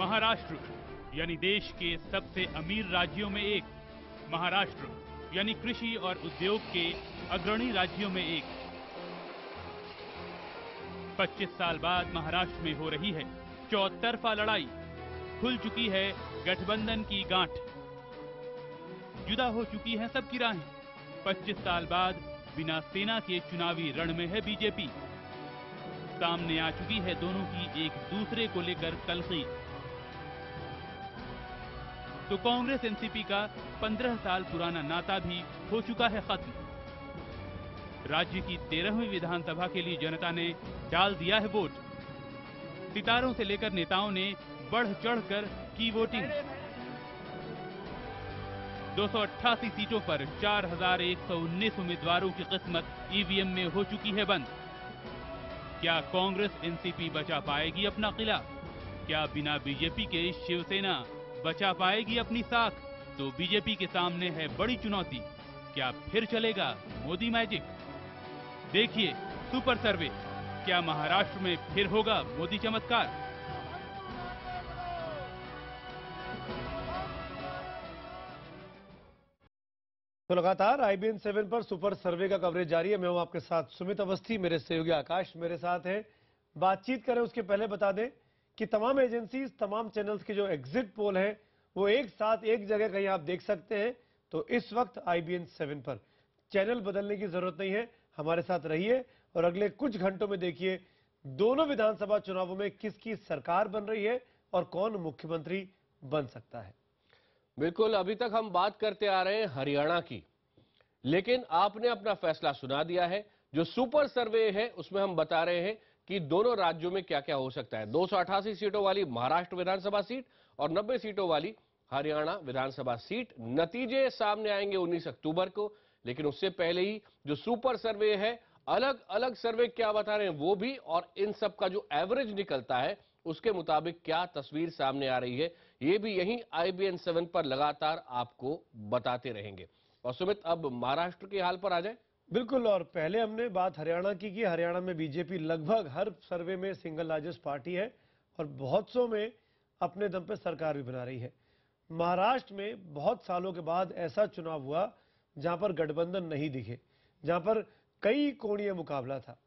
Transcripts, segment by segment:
महाराष्ट्र यानी देश के सबसे अमीर राज्यों में एक, महाराष्ट्र यानी कृषि और उद्योग के अग्रणी राज्यों में एक। 25 साल बाद महाराष्ट्र में हो रही है चौतरफा लड़ाई। खुल चुकी है गठबंधन की गांठ, जुदा हो चुकी हैं सबकी राहें। 25 साल बाद बिना सेना के चुनावी रण में है बीजेपी। सामने आ चुकी है दोनों की एक दूसरे को लेकर तलखी। तो कांग्रेस एनसीपी का 15 साल पुराना नाता भी हो चुका है खत्म। राज्य की 13वीं विधानसभा के लिए जनता ने डाल दिया है वोट। सितारों से लेकर नेताओं ने बढ़ चढ़कर की वोटिंग। 288 सीटों पर 4119 उम्मीदवारों की किस्मत ईवीएम में हो चुकी है बंद। क्या कांग्रेस एनसीपी बचा पाएगी अपना किला? क्या बिना बीजेपी के शिवसेना बचा पाएगी अपनी साख? तो बीजेपी के सामने है बड़ी चुनौती। क्या फिर चलेगा मोदी मैजिक? देखिए सुपर सर्वे, क्या महाराष्ट्र में फिर होगा मोदी चमत्कार? तो लगातार IBN 7 पर सुपर सर्वे का कवरेज जारी है। मैं हूं आपके साथ सुमित अवस्थी, मेरे सहयोगी आकाश मेरे साथ हैं। बातचीत करें उसके पहले बता दें कि तमाम एजेंसीज, तमाम चैनल्स के जो एग्जिट पोल हैं वो एक साथ एक जगह कहीं आप देख सकते हैं। तो इस वक्त IBN 7 पर चैनल बदलने की जरूरत नहीं है, हमारे साथ रहिए और अगले कुछ घंटों में देखिए दोनों विधानसभा चुनावों में किसकी सरकार बन रही है और कौन मुख्यमंत्री बन सकता है। बिल्कुल, अभी तक हम बात करते आ रहे हैं हरियाणा की, लेकिन आपने अपना फैसला सुना दिया है। जो सुपर सर्वे है उसमें हम बता रहे हैं कि दोनों राज्यों में क्या क्या हो सकता है। 288 सीटों वाली महाराष्ट्र विधानसभा सीट और 90 सीटों वाली हरियाणा विधानसभा सीट। नतीजे सामने आएंगे 19 अक्टूबर को, लेकिन उससे पहले ही जो सुपर सर्वे है, अलग अलग सर्वे क्या बता रहे हैं वो भी, और इन सब का जो एवरेज निकलता है उसके मुताबिक क्या तस्वीर सामने आ रही है, ये भी यहीं IBN 7 पर लगातार आपको बताते रहेंगे। और सुमित, अब महाराष्ट्र के हाल पर आ जाए। बिल्कुल, और पहले हमने बात हरियाणा की हरियाणा में बीजेपी लगभग हर सर्वे में सिंगल लार्जेस्ट पार्टी है और बहुत सौ में अपने दम पे सरकार भी बना रही है। महाराष्ट्र में बहुत सालों के बाद ऐसा चुनाव हुआ जहां पर गठबंधन नहीं दिखे, जहां पर कई कोणीय मुकाबला था,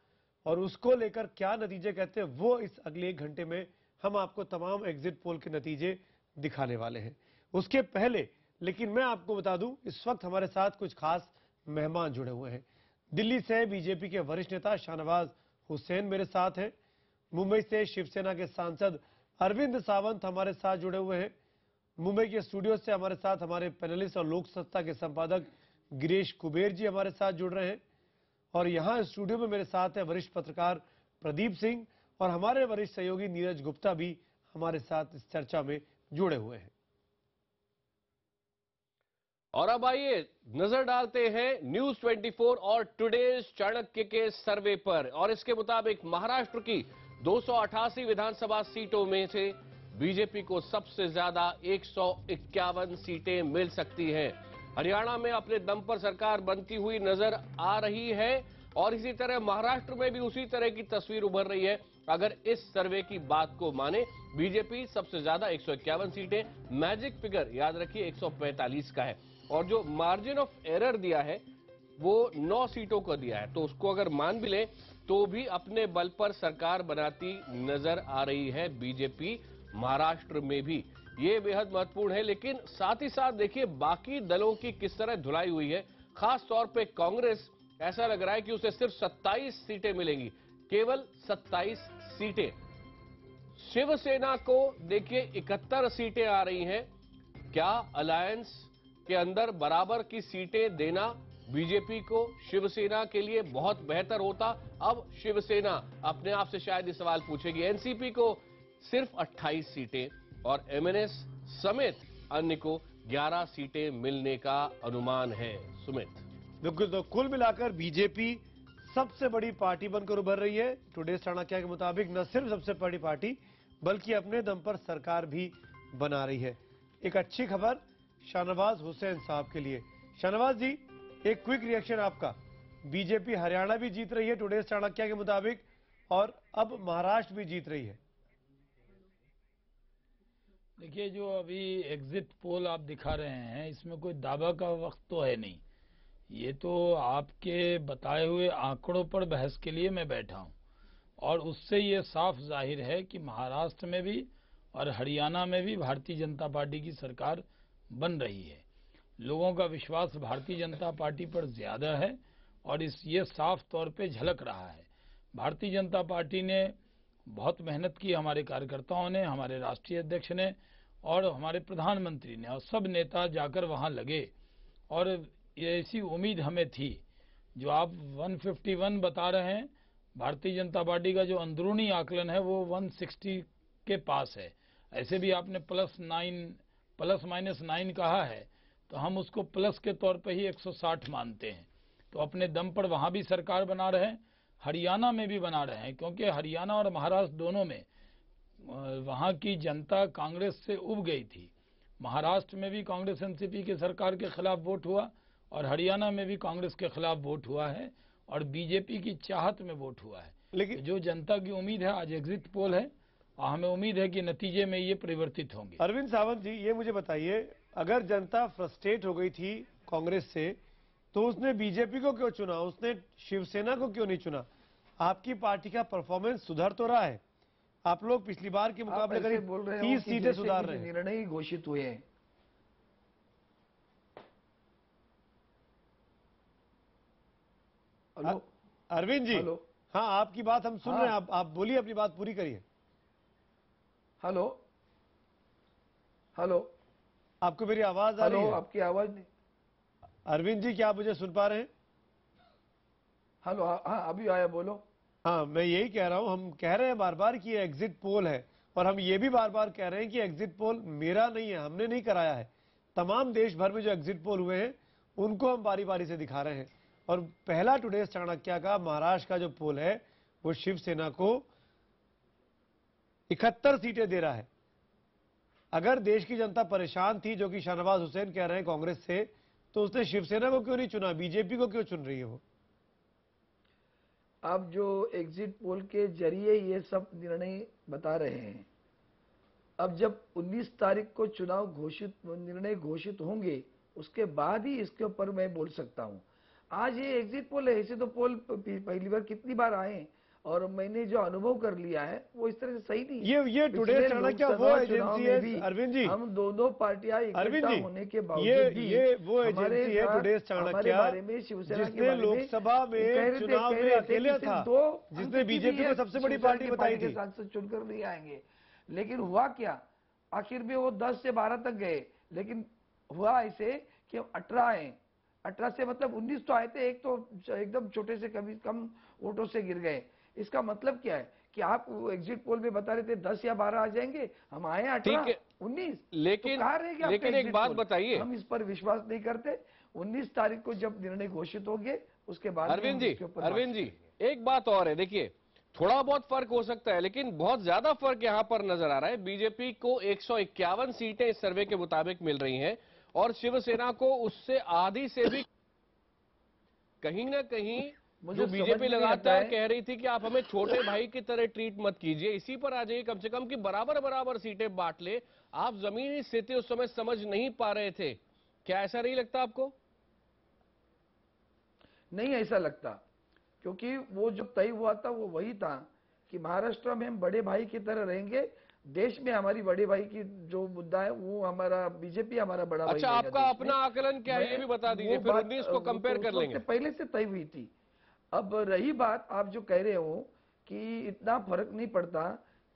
और उसको लेकर क्या नतीजे कहते हैं वो इस अगले एक घंटे में हम आपको तमाम एग्जिट पोल के नतीजे दिखाने वाले हैं। उसके पहले लेकिन मैं आपको बता दूं, इस वक्त हमारे साथ कुछ खास मेहमान जुड़े हुए हैं। दिल्ली से बीजेपी के वरिष्ठ नेता शाहनवाज हुसैन मेरे साथ हैं। मुंबई से शिवसेना के सांसद अरविंद सावंत हमारे साथ जुड़े हुए हैं। मुंबई के स्टूडियो से हमारे साथ हमारे पैनलिस्ट और लोक सत्ता के संपादक गिरीश कुबेर जी हमारे साथ जुड़ रहे हैं। और यहां स्टूडियो में मेरे साथ है वरिष्ठ पत्रकार प्रदीप सिंह और हमारे वरिष्ठ सहयोगी नीरज गुप्ता भी हमारे साथ इस चर्चा में जुड़े हुए हैं। और अब आइए नजर डालते हैं न्यूज 24 और टुडेज चाणक्य के सर्वे पर। और इसके मुताबिक महाराष्ट्र की 288 विधानसभा सीटों में से बीजेपी को सबसे ज्यादा 151 सीटें मिल सकती हैं। हरियाणा में अपने दम पर सरकार बनती हुई नजर आ रही है और इसी तरह महाराष्ट्र में भी उसी तरह की तस्वीर उभर रही है। अगर इस सर्वे की बात को माने, बीजेपी सबसे ज्यादा 151 सीटें, मैजिक फिगर याद रखिए 145 का है, और जो मार्जिन ऑफ एरर दिया है वो 9 सीटों को दिया है। तो उसको अगर मान भी लें तो भी अपने बल पर सरकार बनाती नजर आ रही है बीजेपी महाराष्ट्र में भी। ये बेहद महत्वपूर्ण है। लेकिन साथ ही साथ देखिए बाकी दलों की किस तरह धुलाई हुई है। खास तौर पे कांग्रेस, ऐसा लग रहा है कि उसे सिर्फ 27 सीटें मिलेंगी, केवल 27 सीटें। शिवसेना को देखिए 71 सीटें आ रही हैं। क्या अलायंस के अंदर बराबर की सीटें देना बीजेपी को शिवसेना के लिए बहुत बेहतर होता? अब शिवसेना अपने आप से शायद ये सवाल पूछेगी। एनसीपी को सिर्फ 28 सीटें और MNS समेत अन्य को 11 सीटें मिलने का अनुमान है। सुमित, बिल्कुल, तो कुल मिलाकर बीजेपी सबसे बड़ी पार्टी बनकर उभर रही है। टुडे चाणक्य के मुताबिक न सिर्फ सबसे बड़ी पार्टी बल्कि अपने दम पर सरकार भी बना रही है। एक अच्छी खबर शाहनवाज हुसैन साहब के लिए। शाहनवाज जी, एक क्विक रिएक्शन आपका। बीजेपी हरियाणा भी जीत रही है टुडे चाणक्य के मुताबिक और अब महाराष्ट्र भी जीत रही है। देखिए, जो अभी एग्जिट पोल आप दिखा रहे हैं, इसमें कोई दावा का वक्त तो है नहीं। ये तो आपके बताए हुए आंकड़ों पर बहस के लिए मैं बैठा हूं, और उससे ये साफ जाहिर है कि महाराष्ट्र में भी और हरियाणा में भी भारतीय जनता पार्टी की सरकार बन रही है। लोगों का विश्वास भारतीय जनता पार्टी पर ज्यादा है, और ये साफ तौर पे झलक रहा है। भारतीय जनता पार्टी ने बहुत मेहनत की, हमारे कार्यकर्ताओं ने, हमारे राष्ट्रीय अध्यक्ष ने और हमारे प्रधानमंत्री ने, और सब नेता जाकर वहां लगे, और ऐसी उम्मीद हमें थी। जो आप 151 बता रहे हैं, भारतीय जनता पार्टी का जो अंदरूनी आकलन है वो 160 के पास है। ऐसे भी आपने प्लस माइनस 9 कहा है, तो हम उसको प्लस के तौर पे ही 160 मानते हैं। तो अपने दम पर वहां भी सरकार बना रहे हैं, हरियाणा में भी बना रहे हैं, क्योंकि हरियाणा और महाराष्ट्र दोनों में वहां की जनता कांग्रेस से उब गई थी। महाराष्ट्र में भी कांग्रेस एनसीपी की सरकार के खिलाफ वोट हुआ, और हरियाणा में भी कांग्रेस के खिलाफ वोट हुआ है, और बीजेपी की चाहत में वोट हुआ है। लेकिन तो जो जनता की उम्मीद है, आज एग्जिट पोल है, और हमें उम्मीद है कि नतीजे में ये परिवर्तित होंगे। अरविंद सावंत जी, ये मुझे बताइए, अगर जनता फ्रस्ट्रेट हो गई थी कांग्रेस से, तो उसने बीजेपी को क्यों चुना? उसने शिवसेना को क्यों नहीं चुना? आपकी पार्टी का परफॉर्मेंस सुधर तो रहा है। आप लोग पिछली बार के मुकाबले आप ऐसे करीब बोल रहे हो 30 कि सीटें जैसे सुधार कि रहे हैं। निर्णय ही घोषित हुए हैं। हेलो अरविंद जी, हेलो हाँ, आपकी बात हम सुन हाँ। रहे हैं। आप बोलिए, अपनी बात पूरी करिए। हेलो हेलो आपको मेरी आवाज आ रही हेलो, है? आपकी आवाज नहीं। अरविंद जी, क्या आप मुझे सुन पा रहे हैं? हेलो, हाँ अभी आया, बोलो। हाँ, मैं यही कह रहा हूं, हम कह रहे हैं बार बार कि ये एग्जिट पोल है, और हम ये भी बार बार कह रहे हैं कि एग्जिट पोल मेरा नहीं है, हमने नहीं कराया है। तमाम देश भर में जो एग्जिट पोल हुए हैं उनको हम बारी बारी से दिखा रहे हैं। और पहला टुडेज चाणक्य का महाराष्ट्र का जो पोल है, वो शिवसेना को 71 सीटें दे रहा है। अगर देश की जनता परेशान थी, जो कि शाहनवाज हुसैन कह रहे हैं कांग्रेस से, तो उसने शिवसेना को क्यों नहीं चुना? बीजेपी को क्यों चुन रही है वो? आप जो एग्जिट पोल के जरिए ये सब निर्णय बता रहे हैं, अब जब 19 तारीख को निर्णय घोषित होंगे, उसके बाद ही इसके ऊपर मैं बोल सकता हूं। आज ये एग्जिट पोल है, ऐसे तो पोल पहली बार कितनी बार आए, और मैंने जो अनुभव कर लिया है वो इस तरह से सही नहीं है। ये टुडे चाणक्य वो एजेंसी है अरविंद जी, हम दोनों पार्टियां अरविंद इकट्ठा जी, होने के बावजूद भी ये वो हमारे एजेंसी है साथ टुडे हमारे चाणक्य, बारे में, शिवसेना के जिसने बारे में लोकसभा वो कह में रहे चुनाव थे में कि अकेले सिर्फ था, 2 जिसने अंक की बीजेपी भी को है, सबसे बड़ी शिवसेना पार्टी की बताई के थी। सांसद चुनकर नहीं आएंगे। लेकिन हुआ क्या, आखिर में वो 10 से 12 तक गए, लेकिन हुआ ऐसे कि 18 आए। 18 से मतलब 19 तो आए थे, एक तो एकदम छोटे से कम वोटों से गिर गए। इसका मतलब क्या है कि आप एग्जिट पोल में बता रहे थे 10 या 12 आ जाएंगे, हम आए 18 19, लेकिन तो कहाँ रह गया आपका लेकिन एक एग्जिट बात पोल? बताइए हम इस पर विश्वास नहीं करते। 19 तारीख को जब निर्णय घोषित होंगे, उसके बाद में हम इसके ऊपर अरविंद जी, बातचीत एक बात और है। देखिए, थोड़ा बहुत फर्क हो सकता है, लेकिन बहुत ज्यादा फर्क यहां पर नजर आ रहा है। बीजेपी को 151 सीटें इस सर्वे के मुताबिक मिल रही हैं, और शिवसेना को उससे आधी से भी कहीं ना कहीं मुझे जो समझ बीजेपी में नहीं आता लगातार है। कह रही थी कि आप हमें छोटे भाई की तरह ट्रीट मत कीजिए, इसी पर आ जाइए कम से कम कि बराबर बराबर सीटें बांट ले। आप जमीनी स्थिति उस समय समझ नहीं पा रहे थे, क्या ऐसा नहीं लगता आपको? नहीं ऐसा लगता, क्योंकि वो जो तय हुआ था वो वही था कि महाराष्ट्र में हम बड़े भाई की तरह रहेंगे। देश में हमारी बड़े भाई की जो मुद्दा है वो हमारा बीजेपी हमारा बड़ा भाई अच्छा, रहेगा आपका देश अपना में। आकलन क्या है, ये भी बता दीजिए, वो फिर बात 19 को वो कंपेयर तो कर उस वक्त लेंगे। से पहले से तय हुई थी। अब रही बात, आप जो कह रहे हो कि इतना फर्क नहीं पड़ता,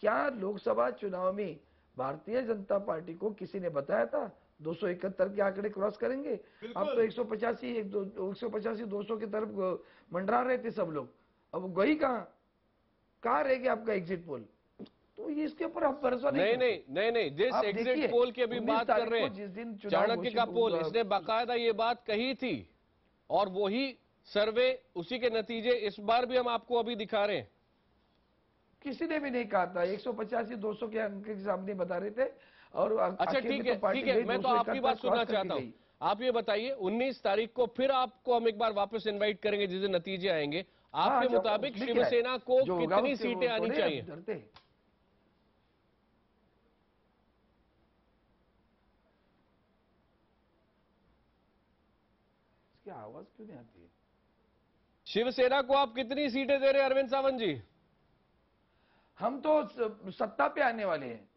क्या लोकसभा चुनाव में भारतीय जनता पार्टी को किसी ने बताया था 271 के आंकड़े क्रॉस करेंगे? अब तो 185 200 की तरफ मंडरा रहे थे सब लोग। अब गई कहाँ रह गया आपका एग्जिट पोल? तो ये इसके ऊपर आप भरोसा नहीं करते। नहीं, जिस आप एग्जिट देखिए, पोल की अभी 19 बात कर तारीख रहे को हैं, जिस दिन चुनाव चाणक्य का घोषित पोल, होगा, इसने बाकायदा ये बात कही थी, और वही सर्वे, उसी के नतीजे इस बार भी हम आपको अभी दिखा रहे हैं। किसी ने भी नहीं कहा था। 185 200 के अंक के सामने बता रहे थे, और अच्छा, आखिर में ठीक तो है, पार्टी ठीक है, गई मैं तो 271 आपकी बात सुनना क्रॉस करके चाहता हूं। गई। आप ये बताइए, 19 तारीख को फिर आपको हम एक बार वापस इनवाइट करेंगे जिस दिन नतीजे आएंगे। हाँ, आपके अच्छा, मुताबिक उसमें क्या है? शिवसेना को जो होगा कितनी उसके सीटें वो आनी थोड़े चाहिए? डरते हैं। आपकी आवाज क्यों नहीं आती है? शिवसेना को आप कितनी सीटें दे रहे हैं अरविंद सावंत जी? हम तो सत्ता पे आने वाले हैं।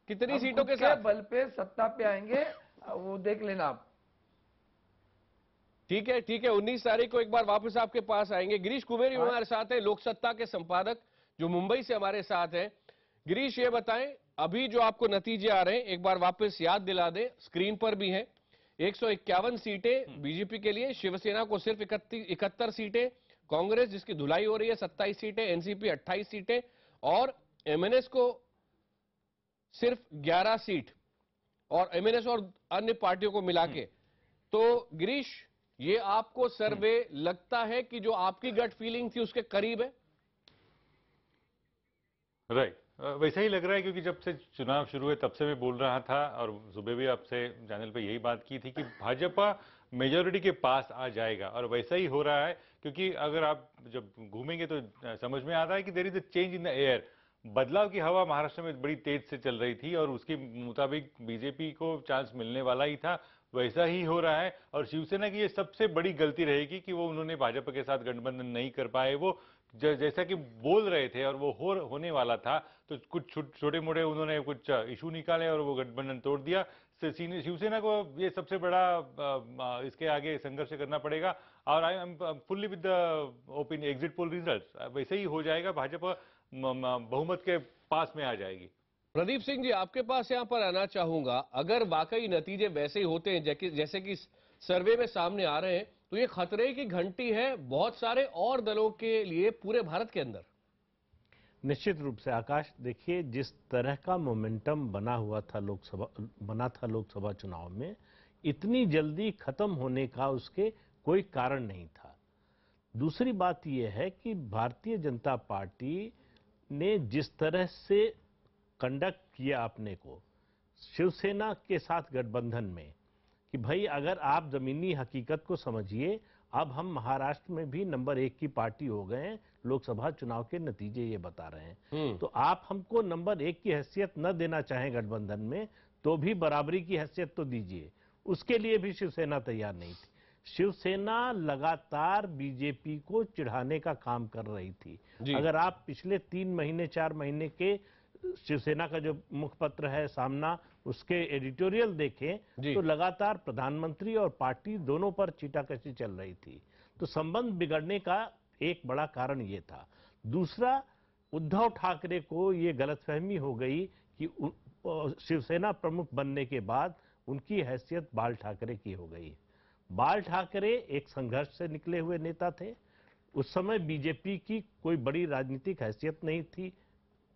कितनी हम सीटों खुद के साथ? बल पे सत्ता पे आएंगे, वो देख लेना आप। ठीक है, ठीक है, 19 तारीख को एक बार वापस आपके पास आएंगे। गिरीश कुबेर हाँ। हमारे साथ है, लोक सत्ता के संपादक, जो मुंबई से हमारे साथ हैं। गिरीश, ये बताएं, अभी जो आपको नतीजे आ रहे हैं एक बार वापस याद दिला दें, स्क्रीन पर भी हैं। 151 सीटें बीजेपी के लिए, शिवसेना को सिर्फ 71 सीटें, कांग्रेस जिसकी धुलाई हो रही है 27 सीटें, एनसीपी 28 सीटें और एमएनएस को सिर्फ 11 सीट, और एमएनएस और अन्य पार्टियों को मिला के। तो गिरीश, ये आपको सर्वे लगता है कि जो आपकी गट फीलिंग थी उसके करीब है? राइट, वैसा ही लग रहा है, क्योंकि जब से चुनाव शुरू हुए तब से मैं बोल रहा था, और सुबह भी आपसे चैनल पे यही बात की थी कि भाजपा मेजोरिटी के पास आ जाएगा, और वैसा ही हो रहा है। क्योंकि अगर आप जब घूमेंगे तो समझ में आता है कि there is a change in the air. बदलाव की हवा महाराष्ट्र में बड़ी तेज से चल रही थी, और उसके मुताबिक बीजेपी को चांस मिलने वाला ही था, वैसा ही हो रहा है। और शिवसेना की ये सबसे बड़ी गलती रहेगी कि वो उन्होंने भाजपा के साथ गठबंधन नहीं कर पाए। वो जैसा कि बोल रहे थे और वो होने वाला था, तो कुछ छोटे मोटे उन्होंने कुछ इशू निकाले और वो गठबंधन तोड़ दिया। शिवसेना को ये सबसे बड़ा इसके आगे संघर्ष करना पड़ेगा। और I am fully with the opinion exit poll results, वैसे ही हो जाएगा, भाजपा बहुमत के पास में आ जाएगी। प्रदीप सिंह जी, आपके पास यहां पर आना चाहूंगा। अगर वाकई नतीजे वैसे ही होते हैं जैसे कि सर्वे में सामने आ रहे हैं, तो ये खतरे की घंटी है बहुत सारे और दलों के लिए पूरे भारत के अंदर। निश्चित रूप से आकाश, देखिए जिस तरह का मोमेंटम बना था लोकसभा चुनाव में, इतनी जल्दी खत्म होने का उसके कोई कारण नहीं था। दूसरी बात यह है कि भारतीय जनता पार्टी ने जिस तरह से कंडक्ट किया अपने को शिवसेना के साथ गठबंधन में, कि भाई अगर आप जमीनी हकीकत को समझिए, अब हम महाराष्ट्र में भी नंबर 1 की पार्टी हो गए हैं, लोकसभा चुनाव के नतीजे ये बता रहे हैं। तो आप हमको नंबर 1 की हैसियत न देना चाहें गठबंधन में, तो भी बराबरी की हैसियत तो दीजिए। उसके लिए भी शिवसेना तैयार नहीं थी। शिवसेना लगातार बीजेपी को चिढ़ाने का काम कर रही थी। अगर आप पिछले 3 महीने 4 महीने के शिवसेना का जो मुखपत्र है सामना, उसके एडिटोरियल देखें, तो लगातार प्रधानमंत्री और पार्टी दोनों पर चीटाकशी चल रही थी। तो संबंध बिगड़ने का एक बड़ा कारण ये था। दूसरा, उद्धव ठाकरे को ये गलतफहमी हो गई कि शिवसेना प्रमुख बनने के बाद उनकी हैसियत बाल ठाकरे की हो गई। बाल ठाकरे एक संघर्ष से निकले हुए नेता थे। उस समय बीजेपी की कोई बड़ी राजनीतिक हैसियत नहीं थी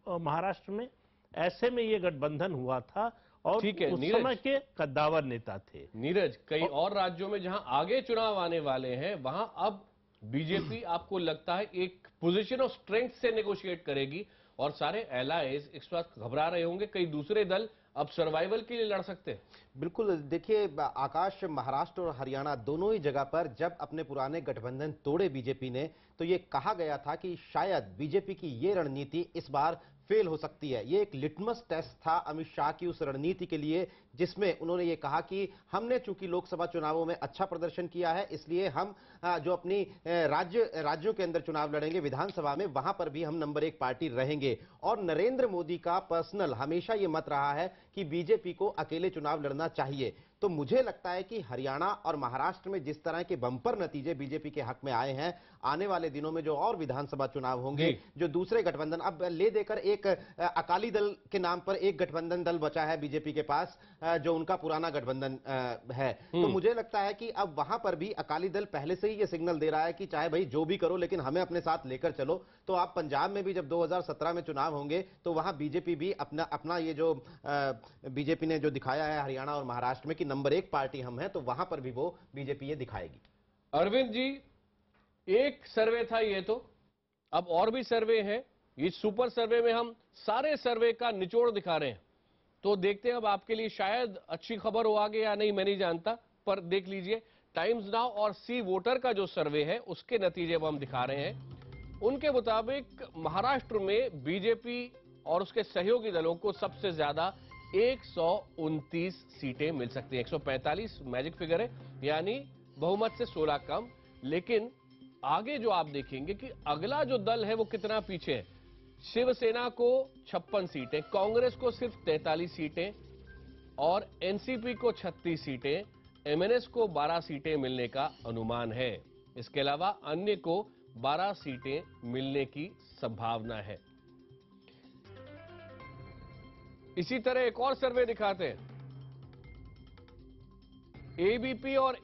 महाराष्ट्र में। ऐसे में ये गठबंधन हुआ था, और उस समय के कद्दावर नेता थे। नीरज, कई और राज्यों में जहां आगे चुनाव आने वाले हैं, वहां अब बीजेपी आपको लगता है एक पोजीशन ऑफ स्ट्रेंथ से नेगोशिएट करेगी, और सारे एलाइज इस वक्त घबरा रहे होंगे, कई दूसरे दल अब सर्वाइवल के लिए लड़ सकते हैं। बिल्कुल, देखिए आकाश, महाराष्ट्र और हरियाणा दोनों ही जगह पर जब अपने पुराने गठबंधन तोड़े बीजेपी ने, तो ये कहा गया था कि शायद बीजेपी की ये रणनीति इस बार फेल हो सकती है। ये एक लिटमस टेस्ट था अमित शाह की उस रणनीति के लिए, जिसमें उन्होंने ये कहा कि हमने चूंकि लोकसभा चुनावों में अच्छा प्रदर्शन किया है, इसलिए हम जो अपनी राज्यों के अंदर चुनाव लड़ेंगे, विधानसभा में, वहां पर भी हम नंबर 1 पार्टी रहेंगे। और नरेंद्र मोदी का पर्सनल हमेशा ये मत रहा है कि बीजेपी को अकेले चुनाव लड़ना चाहिए। तो मुझे लगता है कि हरियाणा और महाराष्ट्र में जिस तरह के बंपर नतीजे बीजेपी के हक में आए हैं, आने वाले दिनों में जो और विधानसभा चुनाव होंगे, जो दूसरे गठबंधन अब ले देकर एक अकाली दल के नाम पर एक गठबंधन दल बचा है बीजेपी के पास, जो उनका पुराना गठबंधन है। तो मुझे लगता है कि अब वहां पर भी अकाली दल पहले से ही ये सिग्नल दे रहा है कि चाहे भाई जो भी करो, लेकिन हमें अपने साथ लेकर चलो। तो आप पंजाब में भी जब 2017 में चुनाव होंगे, तो वहां बीजेपी भी अपना ये जो बीजेपी ने जो दिखाया है हरियाणा और महाराष्ट्र में कि नंबर 1 पार्टी हम हैं, तो वहां पर भी वो बीजेपी ये दिखाएगी। अरविंद जी, एक सर्वे था ये, तो अब और भी सर्वे हैं। इस सुपर सर्वे में हम सारे सर्वे का निचोड़ दिखा रहे हैं, तो देखते हैं अब आपके लिए शायद अच्छी खबर हो आगे या नहीं, मैं नहीं जानता, पर देख लीजिए। टाइम्स नाउ और सी वोटर का जो सर्वे है उसके नतीजे अब हम दिखा रहे हैं। उनके मुताबिक महाराष्ट्र में बीजेपी और उसके सहयोगी दलों को सबसे ज्यादा 129 सीटें मिल सकती हैं। 145 मैजिक फिगर है, यानी बहुमत से 16 कम। लेकिन आगे जो आप देखेंगे कि अगला जो दल है वो कितना पीछे है। शिवसेना को 56 सीटें, कांग्रेस को सिर्फ 43 सीटें और एनसीपी को 36 सीटें, एमएनएस को 12 सीटें मिलने का अनुमान है। इसके अलावा अन्य को 12 सीटें मिलने की संभावना है। इसी तरह एक और सर्वे दिखाते हैं। एबीपी और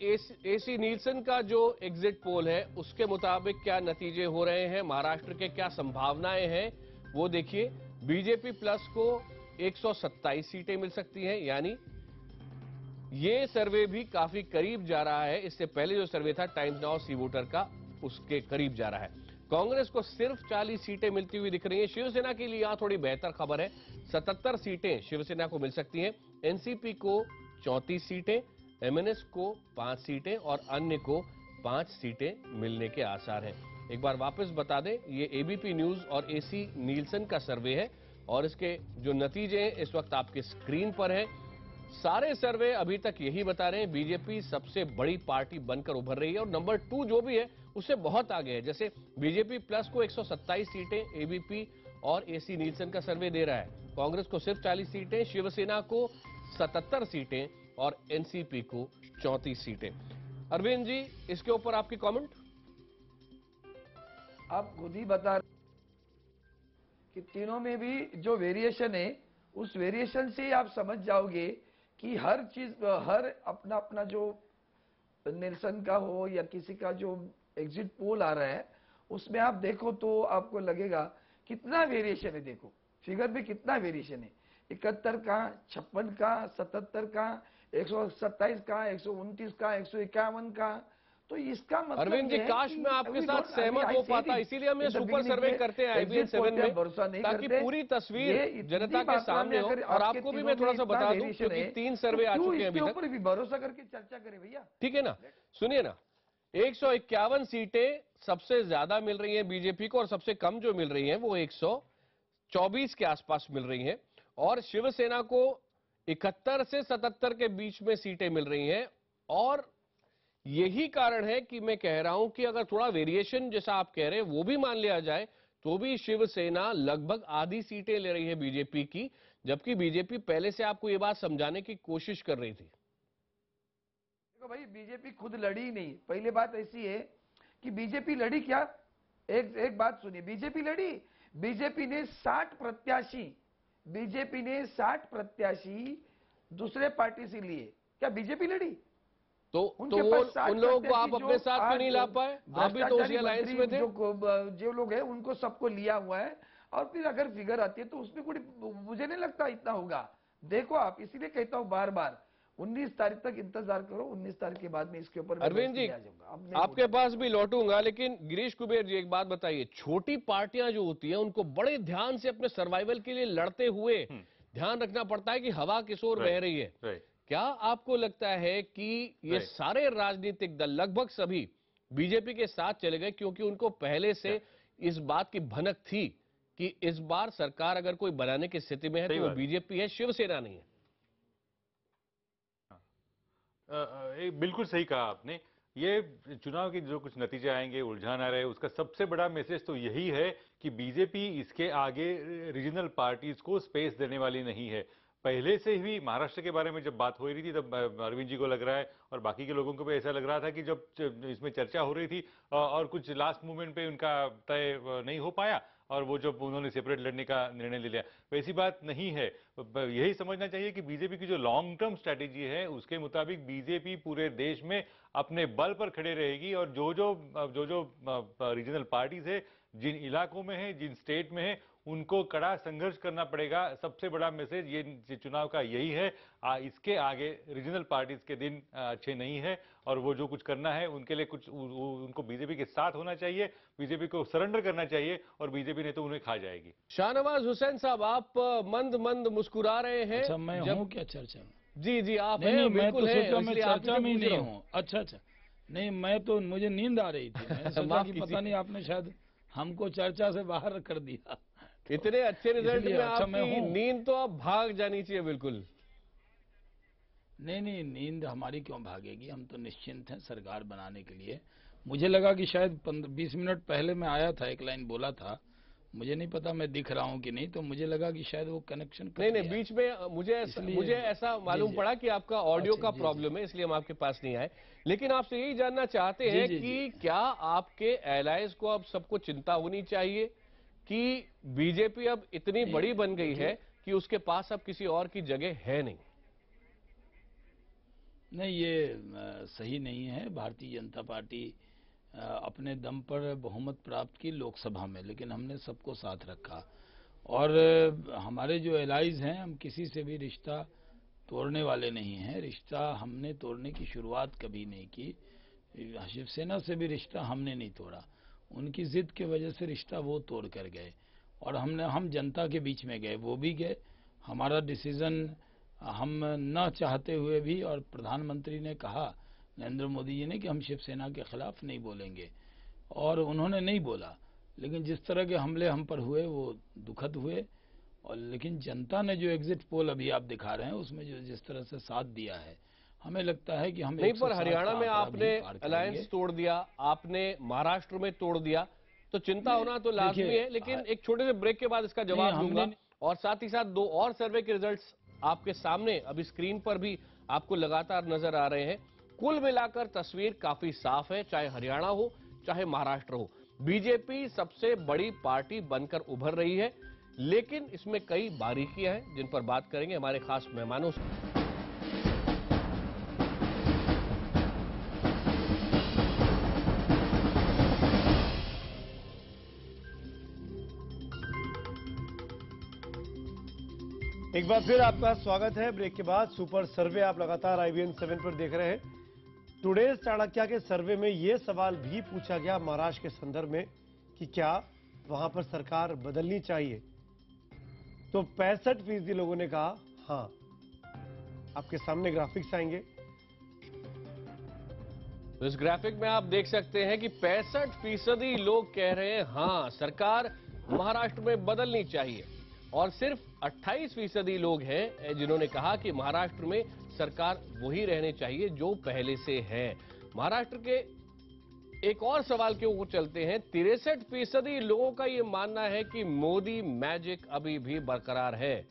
एसी नीलसन का जो एग्जिट पोल है उसके मुताबिक क्या नतीजे हो रहे हैं, महाराष्ट्र के क्या संभावनाएं हैं वो देखिए। बीजेपी प्लस को 127 सीटें मिल सकती हैं, यानी ये सर्वे भी काफी करीब जा रहा है। इससे पहले जो सर्वे था टाइम्स नाउ सी वोटर का, उसके करीब जा रहा है। कांग्रेस को सिर्फ 40 सीटें मिलती हुई दिख रही हैं। शिवसेना के लिए यहां थोड़ी बेहतर खबर है, 77 सीटें शिवसेना को मिल सकती हैं। एनसीपी को 34 सीटें, एमएनएस को 5 सीटें और अन्य को 5 सीटें मिलने के आसार हैं। एक बार वापस बता दें, ये एबीपी न्यूज और एसी नीलसन का सर्वे है और इसके जो नतीजे हैं इस वक्त आपके स्क्रीन पर है। सारे सर्वे अभी तक यही बता रहे हैं, बीजेपी सबसे बड़ी पार्टी बनकर उभर रही है और नंबर 2 जो भी है उससे बहुत आगे है। जैसे बीजेपी प्लस को 127 सीटें एबीपी और एसी नीलसन का सर्वे दे रहा है, कांग्रेस को सिर्फ 40 सीटें, शिवसेना को 77 सीटें और एनसीपी को 34 सीटें। अरविंद जी, इसके ऊपर आपकी कमेंट? आप खुद ही बता रहे कि तीनों में भी जो वेरिएशन है उस वेरिएशन से ही आप समझ जाओगे कि हर चीज, हर अपना अपना जो निल्सन का हो या किसी का जो एग्जिट पोल आ रहा है उसमें आप देखो तो आपको लगेगा कितना वेरिएशन है। देखो फिगर में कितना वेरिएशन है, 71 का, 56 का, 77 का, 127 का, 129 का, 151 का। तो इसका मतलब अरविंद जी, काश मैं आपके साथ सहमत हो पाता, इसीलिए हम ये सुपर सर्वे करते हैं IBN 7 में, ताकि पूरी तस्वीर जनता के सामने हो। और आपको भी मैं थोड़ा सा बता दूं, क्योंकि 3 सर्वे आ चुके हैं अभी तक, ऊपर भी भरोसा करके चर्चा करें भैया, ठीक है ना? सुनिए ना, 151 सीटें सबसे ज्यादा मिल रही हैं बीजेपी को और सबसे कम जो मिल रही हैं वो 124 के आसपास मिल रही हैं और शिवसेना को 71 से 77 के बीच में सीटें मिल रही हैं। और यही कारण है कि मैं कह रहा हूं कि अगर थोड़ा वेरिएशन जैसा आप कह रहे हैं वो भी मान लिया जाए तो भी शिवसेना लगभग आधी सीटें ले रही है बीजेपी की, जबकि बीजेपी पहले से आपको ये बात समझाने की कोशिश कर रही थी। देखो भाई, बीजेपी खुद लड़ी नहीं। पहली बात ऐसी है कि बीजेपी लड़ी क्या, एक बात सुनिए, बीजेपी लड़ी, बीजेपी ने 60 प्रत्याशी दूसरे पार्टी से लिए। क्या बीजेपी लड़ी? तो उन लोगों को आप अपने साथ क्यों नहीं ला पाए? आप भी तो उसी अलायंस में थे। जो लोग हैं उनको सबको लिया हुआ है और फिर अगर फिगर आती है तो उसमें कोई, मुझे नहीं लगता इतना होगा। देखो आप, इसीलिए कहता हूं बार बार 19 तारीख तक इंतजार करो, 19 तारीख के बाद में इसके ऊपर अरविंद जी आपके पास भी लौटूंगा, लेकिन गिरीश कुबेर जी एक बात बताइए, छोटी पार्टियां जो होती है उनको बड़े ध्यान से अपने सर्वाइवल के लिए लड़ते हुए ध्यान रखना पड़ता है कि हवा किस ओर बह रही है। क्या आपको लगता है कि ये सारे राजनीतिक दल लगभग सभी बीजेपी के साथ चले गए क्योंकि उनको पहले से इस बात की भनक थी कि इस बार सरकार अगर कोई बनाने की स्थिति में है तो वो बीजेपी है, शिवसेना नहीं है? बिल्कुल सही कहा आपने। ये चुनाव के जो कुछ नतीजे आएंगे, उलझान आ रहे हैं, उसका सबसे बड़ा मैसेज तो यही है कि बीजेपी इसके आगे रीजनल पार्टीज को स्पेस देने वाली नहीं है। पहले से ही महाराष्ट्र के बारे में जब बात हो रही थी तब अरविंद जी को लग रहा है और बाकी के लोगों को भी ऐसा लग रहा था कि जब इसमें चर्चा हो रही थी और कुछ लास्ट मोमेंट पे उनका तय नहीं हो पाया और वो जब उन्होंने सेपरेट लड़ने का निर्णय ले लिया, वैसी बात नहीं है। यही समझना चाहिए कि बीजेपी की जो लॉन्ग टर्म स्ट्रैटेजी है उसके मुताबिक बीजेपी पूरे देश में अपने बल पर खड़े रहेगी और जो जो रीजनल पार्टीज है, जिन इलाकों में है, जिन स्टेट में है, उनको कड़ा संघर्ष करना पड़ेगा। सबसे बड़ा मैसेज ये चुनाव का यही है। इसके आगे रीजनल पार्टीज के दिन अच्छे नहीं है और वो जो कुछ करना है उनके लिए कुछ उनको बीजेपी के साथ होना चाहिए, बीजेपी को सरेंडर करना चाहिए और बीजेपी ने तो उन्हें खा जाएगी। शाहनवाज हुसैन साहब, आप मंद मंद मुस्कुरा रहे हैं। अच्छा, मैं हूं क्या चर्चा में? जी जी आप नहीं, हैं, मैं तो बिल्कुल सोचा मैं चर्चा में ही नहीं हूं। हूँ। अच्छा, नहीं, मैं तो, मुझे नींद आ रही थी, मैंने सोचा कि पता नहीं आपने शायद हमको चर्चा से बाहर कर दिया। इतने अच्छे रिजल्ट में आपकी नींद तो अब भाग जानी चाहिए। बिल्कुल नहीं नहीं, नींद हमारी क्यों भागेगी, हम तो निश्चिंत हैं सरकार बनाने के लिए। मुझे लगा कि शायद 20 मिनट पहले मैं आया था, एक लाइन बोला था, मुझे नहीं पता मैं दिख रहा हूँ कि नहीं, तो मुझे लगा कि शायद वो कनेक्शन कट नहीं गया। बीच में इसलिए मुझे ऐसा मालूम जी। पड़ा कि आपका ऑडियो अच्छा, का जी, प्रॉब्लम है, इसलिए हम आपके पास नहीं आए। लेकिन आपसे यही जानना चाहते जी, हैं जी, कि क्या आपके एलाइज को अब सबको चिंता होनी चाहिए कि बीजेपी अब इतनी नहीं, बड़ी बन गई देखिए, है कि उसके पास अब किसी और की जगह है नहीं? नहीं ये सही नहीं है। भारतीय जनता पार्टी अपने दम पर बहुमत प्राप्त की लोकसभा में, लेकिन हमने सबको साथ रखा। और हमारे जो एलाइज हैं, हम किसी से भी रिश्ता तोड़ने वाले नहीं हैं। रिश्ता हमने तोड़ने की शुरुआत कभी नहीं की। शिवसेना से भी रिश्ता हमने नहीं तोड़ा, उनकी जिद की वजह से रिश्ता वो तोड़ कर गए, और हम जनता के बीच में गए, वो भी गए। हमारा डिसीजन हम न चाहते हुए भी, और प्रधानमंत्री ने कहा, नरेंद्र मोदी जी ने, कि हम शिवसेना के खिलाफ नहीं बोलेंगे, और उन्होंने नहीं बोला। लेकिन जिस तरह के हमले हम पर हुए वो दुखद हुए। और लेकिन जनता ने जो एग्जिट पोल अभी आप दिखा रहे हैं उसमें जो जिस तरह से साथ दिया है, हमें लगता है कि हम नहीं, पर 160 हरियाणा का में आंकड़ा आपने भी पार करेंगे। अलायंस तोड़ दिया, आपने महाराष्ट्र में तोड़ दिया, तो चिंता होना तो लाजमी देखिए, है। लेकिन एक छोटे से ब्रेक के बाद इसका जवाब हमने दूंगा, और साथ ही साथ दो और सर्वे के रिजल्ट्स आपके सामने अभी स्क्रीन पर भी आपको लगातार नजर आ रहे हैं। कुल मिलाकर तस्वीर काफी साफ है, चाहे हरियाणा हो चाहे महाराष्ट्र हो, बीजेपी सबसे बड़ी पार्टी बनकर उभर रही है। लेकिन इसमें कई बारीकियां हैं जिन पर बात करेंगे हमारे खास मेहमानों से। एक बार फिर आपका स्वागत है। ब्रेक के बाद सुपर सर्वे आप लगातार IBN 7 पर देख रहे हैं। टुडेज चाणक्य के सर्वे में यह सवाल भी पूछा गया महाराष्ट्र के संदर्भ में कि क्या वहां पर सरकार बदलनी चाहिए, तो 65% लोगों ने कहा हां। आपके सामने ग्राफिक्स आएंगे। इस ग्राफिक में आप देख सकते हैं कि 65% लोग कह रहे हैं हां, सरकार महाराष्ट्र में बदलनी चाहिए, और सिर्फ 28% लोग हैं जिन्होंने कहा कि महाराष्ट्र में सरकार वही रहने चाहिए जो पहले से है। महाराष्ट्र के एक और सवाल के ऊपर चलते हैं। 63% लोगों का यह मानना है कि मोदी मैजिक अभी भी बरकरार है,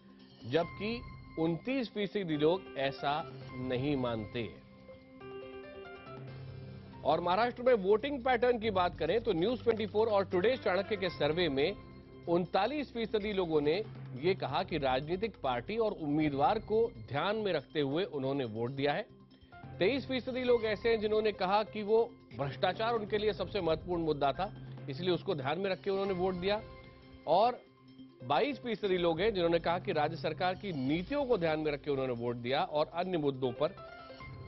जबकि 29% लोग ऐसा नहीं मानते। और महाराष्ट्र में वोटिंग पैटर्न की बात करें तो न्यूज 24 और टुडे चाणक्य के सर्वे में 39% लोगों ने यह कहा कि राजनीतिक पार्टी और उम्मीदवार को ध्यान में रखते हुए उन्होंने वोट दिया है। 23% लोग ऐसे हैं जिन्होंने कहा कि वो भ्रष्टाचार उनके लिए सबसे महत्वपूर्ण मुद्दा था, इसलिए उसको ध्यान में रख के उन्होंने वोट दिया। और 22% लोग हैं जिन्होंने कहा कि राज्य सरकार की नीतियों को ध्यान में रख के उन्होंने वोट दिया, और अन्य मुद्दों पर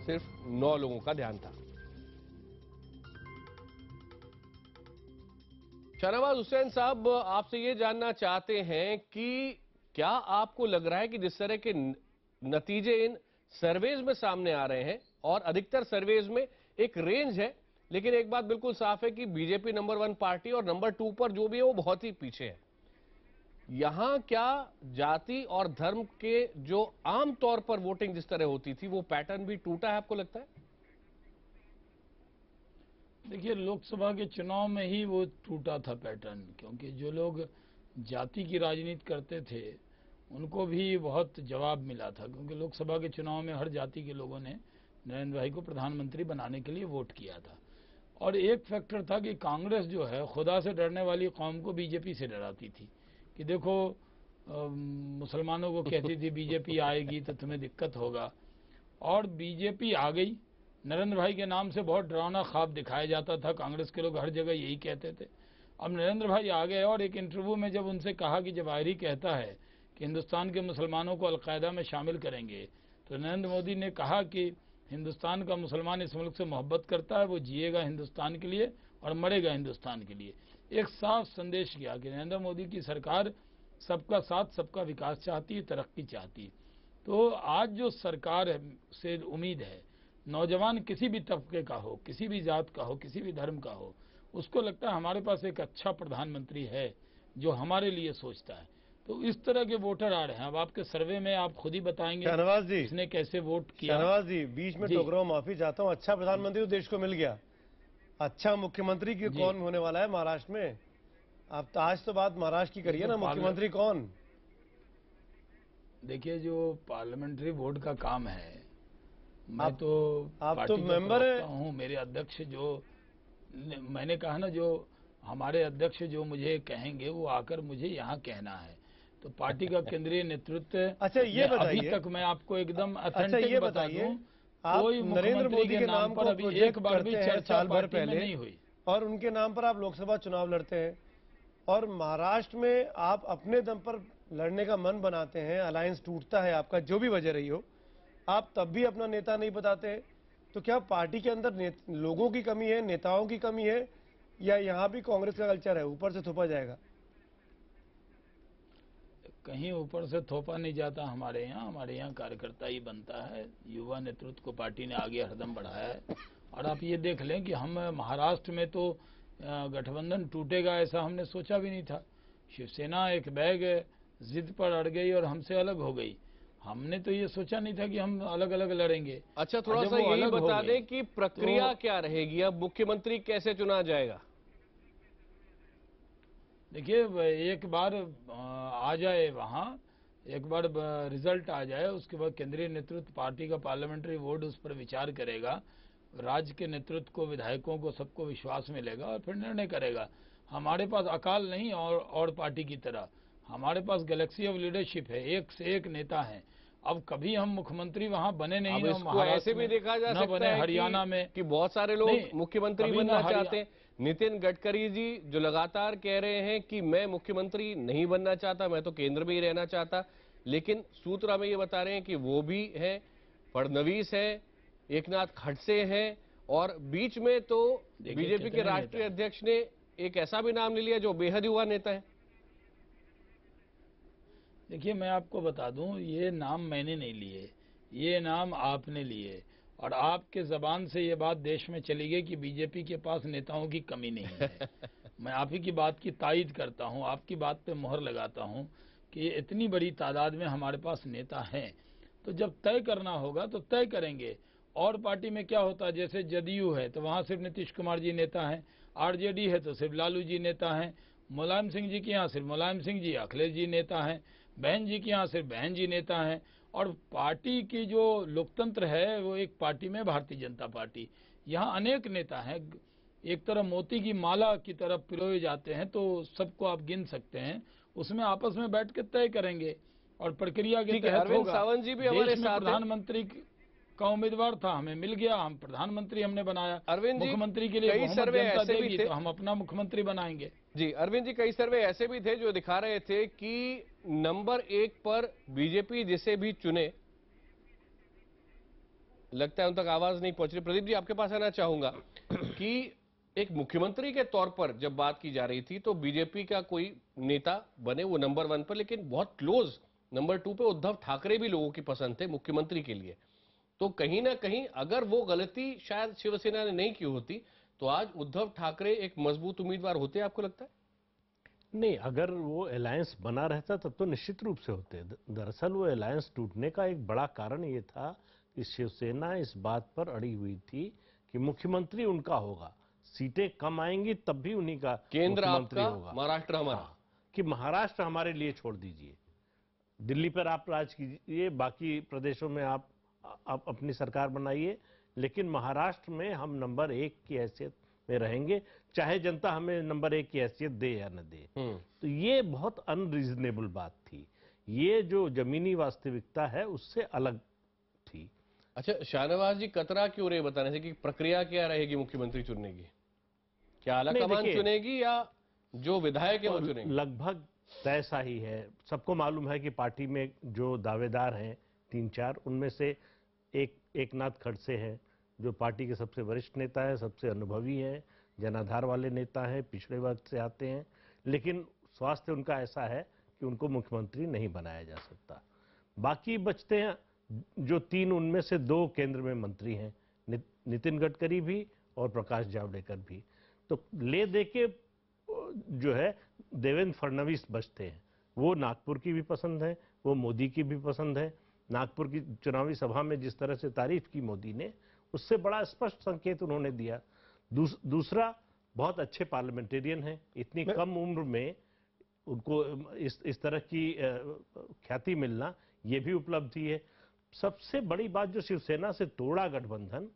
सिर्फ 9 लोगों का ध्यान था। शाहनवाज हुसैन साहब, आपसे ये जानना चाहते हैं कि क्या आपको लग रहा है कि जिस तरह के नतीजे इन सर्वेज में सामने आ रहे हैं, और अधिकतर सर्वेज में एक रेंज है, लेकिन एक बात बिल्कुल साफ है कि बीजेपी नंबर 1 पार्टी और नंबर 2 पर जो भी है वो बहुत ही पीछे है। यहां क्या जाति और धर्म के जो आमतौर पर वोटिंग जिस तरह होती थी वो पैटर्न भी टूटा है, आपको लगता है? देखिए, लोकसभा के चुनाव में ही वो टूटा था पैटर्न, क्योंकि जो लोग जाति की राजनीति करते थे उनको भी बहुत जवाब मिला था, क्योंकि लोकसभा के चुनाव में हर जाति के लोगों ने नरेंद्र भाई को प्रधानमंत्री बनाने के लिए वोट किया था। और एक फैक्टर था कि कांग्रेस जो है खुदा से डरने वाली कौम को बीजेपी से डराती थी, कि देखो मुसलमानों को कहती थी बीजेपी आएगी तो तुम्हें दिक्कत होगा, और बीजेपी आ गई। नरेंद्र भाई के नाम से बहुत डरावना ख्वाब दिखाया जाता था, कांग्रेस के लोग हर जगह यही कहते थे। अब नरेंद्र भाई आ गए, और एक इंटरव्यू में जब उनसे कहा कि जब आयरी कहता है कि हिंदुस्तान के मुसलमानों को अलकायदा में शामिल करेंगे, तो नरेंद्र मोदी ने कहा कि हिंदुस्तान का मुसलमान इस मुल्क से मोहब्बत करता है, वो जिएगा हिंदुस्तान के लिए और मरेगा हिंदुस्तान के लिए। एक साफ संदेश किया कि नरेंद्र मोदी की सरकार सबका साथ सबका विकास चाहती है, तरक्की चाहती है। तो आज जो सरकार से उम्मीद है, नौजवान किसी भी तबके का हो, किसी भी जात का हो, किसी भी धर्म का हो, उसको लगता है हमारे पास एक अच्छा प्रधानमंत्री है जो हमारे लिए सोचता है। तो इस तरह के वोटर आ रहे हैं। अब आपके सर्वे में आप खुद ही बताएंगे शहनवाज जी, इसने कैसे वोट किया। शहनवाज जी, बीच में जी। टोक रहा हूं, माफी चाहता हूं। अच्छा प्रधानमंत्री तो देश को मिल गया, अच्छा मुख्यमंत्री की जी। कौन होने वाला है महाराष्ट्र में? आप तो आज तो बात महाराष्ट्र की करिए तो ना, मुख्यमंत्री कौन? देखिए, जो पार्लियामेंट्री बोर्ड का काम है, मैं आप तो तो पार्टी का मेंबर प्रवक्ता हैं। हूँ। मेरे अध्यक्ष जो, मैंने कहा ना, जो हमारे अध्यक्ष जो मुझे कहेंगे वो आकर मुझे यहाँ कहना है। तो पार्टी का केंद्रीय नेतृत्व अच्छा, ये अभी बताइए, तक मैं आपको एकदम अच्छा ऑथेंटिक ये बता बताइए, दूं, आप कोई नरेंद्र मुख्यमंत्री मोदी के के नाम नाम पर को अभी एक प्रोजेक्ट बार भी करते हैं चर्चा साल भर पार्टी में पहले, नहीं हुई। और उनके नाम पर आप लोकसभा चुनाव लड़ते हैं, और महाराष्ट्र में आप अपने दम पर लड़ने का मन बनाते हैं, अलायंस टूटता है आपका, जो भी वजह रही हो, आप तब भी अपना नेता नहीं बताते। तो क्या पार्टी के अंदर लोगों की कमी है, नेताओं की कमी है, या यहाँ भी कांग्रेस का कल्चर है, ऊपर से थोपा जाएगा? कहीं ऊपर से थोपा नहीं जाता हमारे यहाँ कार्यकर्ता ही बनता है। युवा नेतृत्व को पार्टी ने आगे हरदम बढ़ाया है। और आप ये देख लें कि हम महाराष्ट्र में तो गठबंधन टूटेगा ऐसा हमने सोचा भी नहीं था। शिवसेना एक बैग जिद पर अड़ गई और हमसे अलग हो गई। हमने तो ये सोचा नहीं था कि हम अलग अलग लड़ेंगे। अच्छा, थोड़ा जब सा वो यही अलग हो बता गए, दें कि प्रक्रिया तो क्या रहेगी, अब मुख्यमंत्री कैसे चुना जाएगा? देखिए, एक बार आ जाए वहाँ, एक बार रिजल्ट आ जाए, उसके बाद केंद्रीय नेतृत्व, पार्टी का पार्लियामेंट्री बोर्ड उस पर विचार करेगा। राज्य के नेतृत्व को, विधायकों को, सबको विश्वास मिलेगा और फिर निर्णय करेगा। हमारे पास अकाल नहीं और पार्टी की तरह, हमारे पास गैलेक्सी ऑफ लीडरशिप है, एक से एक नेता है। अब कभी हम मुख्यमंत्री वहाँ बने नहीं, अब ना इसको ऐसे महाराष्ट्र भी में, देखा जा न सकता बने है हरियाणा में। कि बहुत सारे लोग नहीं, मुख्यमंत्री कभी बनना ना चाहते हैं। नितिन गडकरी जी जो लगातार कह रहे हैं कि मैं मुख्यमंत्री नहीं बनना चाहता, मैं तो केंद्र में ही रहना चाहता, लेकिन सूत्र हमें ये बता रहे हैं कि वो भी है, फडणवीस है, एकनाथ खड़से हैं, और बीच में तो बीजेपी के राष्ट्रीय अध्यक्ष ने एक ऐसा भी नाम ले लिया जो बेहद युवा नेता है। देखिए, मैं आपको बता दूं, ये नाम मैंने नहीं लिए, ये नाम आपने लिए, और आपके जबान से ये बात देश में चली गई कि बीजेपी के पास नेताओं की कमी नहीं है। मैं आप ही की बात की तायीद करता हूं, आपकी बात पे मोहर लगाता हूं कि इतनी बड़ी तादाद में हमारे पास नेता हैं। तो जब तय करना होगा तो तय करेंगे। और पार्टी में क्या होता है, जैसे जदयू है तो वहां सिर्फ नीतीश कुमार जी नेता हैं, आरजेडी है तो सिर्फ लालू जी नेता हैं, मुलायम सिंह जी के यहाँ सिर्फ मुलायम सिंह जी, अखिलेश जी नेता हैं, बहन जी के यहाँ सिर्फ बहन जी नेता हैं। और पार्टी की जो लोकतंत्र है वो एक पार्टी में भारतीय जनता पार्टी, यहाँ अनेक नेता हैं। एक तरह मोती की माला की तरफ पिरोए जाते हैं, तो सबको आप गिन सकते हैं। उसमें आपस में बैठ के तय करेंगे और प्रक्रिया के तहत अरविंद होगा। सावंत जी भी हमारे देश में साथ हैं। प्रधानमंत्री का उम्मीदवार था, हमें मिल गया, हम प्रधानमंत्री हमने बनाया। अरविंद जी, मुख्यमंत्री के लिए कई बहुमत सर्वे जनता ऐसे भी देगी थे, तो हम अपना मुख्यमंत्री बनाएंगे। जी अरविंद जी, कई सर्वे ऐसे भी थे जो दिखा रहे थे कि नंबर 1 पर बीजेपी जिसे भी चुने, लगता है उन तक आवाज नहीं पहुंच रही। प्रदीप जी, आपके पास आना चाहूंगा कि एक मुख्यमंत्री के तौर पर जब बात की जा रही थी तो बीजेपी का कोई नेता बने वो नंबर 1 पर, लेकिन बहुत क्लोज नंबर 2 पे उद्धव ठाकरे भी लोगों की पसंद थे मुख्यमंत्री के लिए। तो कहीं ना कहीं अगर वो गलती शायद शिवसेना ने नहीं की होती तो आज उद्धव ठाकरे एक मजबूत उम्मीदवार होते, आपको लगता है? नहीं, अगर वो अलायंस बना रहता तब तो निश्चित रूप से होते। दरअसल वो अलायंस टूटने का एक बड़ा कारण ये था कि शिवसेना इस बात पर अड़ी हुई थी कि मुख्यमंत्री उनका होगा, सीटें कम आएंगी तब भी उन्हीं का केंद्र मुख्यमंत्री आपका, होगा, महाराष्ट्र हमारा। हाँ, कि महाराष्ट्र हमारे लिए छोड़ दीजिए, दिल्ली पर आप राज कीजिए, बाकी प्रदेशों में आप अपनी सरकार बनाइए, लेकिन महाराष्ट्र में हम नंबर 1 की हैसियत में रहेंगे, चाहे जनता हमें नंबर 1 की हैसियत दे या न दे। तो ये बहुत अनरीजनेबल बात थी, ये जो जमीनी वास्तविकता है उससे अलग थी। अच्छा, शाहनवाज जी कतरा क्यों रहे बताने से कि प्रक्रिया क्या रहेगी मुख्यमंत्री चुनने की? क्या आलाकमान चुनेगी या जो विधायक है वो चुनेंगे? लगभग तय सा ही है। सबको मालूम है कि पार्टी में जो दावेदार हैं 3-4, उनमें से एकनाथ खड़से हैं जो पार्टी के सबसे वरिष्ठ नेता है, सबसे अनुभवी हैं, जनाधार वाले नेता हैं, पिछड़े वर्ग से आते हैं, लेकिन स्वास्थ्य उनका ऐसा है कि उनको मुख्यमंत्री नहीं बनाया जा सकता। बाकी बचते हैं जो 3, उनमें से 2 केंद्र में मंत्री हैं, नितिन गडकरी भी और प्रकाश जावड़ेकर भी। तो ले दे के जो है देवेंद्र फडणवीस बचते हैं, वो नागपुर की भी पसंद है, वो मोदी की भी पसंद है। नागपुर की चुनावी सभा में जिस तरह से तारीफ की मोदी ने, उससे बड़ा स्पष्ट संकेत उन्होंने दिया। दूसरा, बहुत अच्छे पार्लियामेंटेरियन हैं, इतनी कम उम्र में उनको इस तरह की ख्याति मिलना ये भी उपलब्धि है। सबसे बड़ी बात जो शिवसेना से तोड़ा गठबंधन,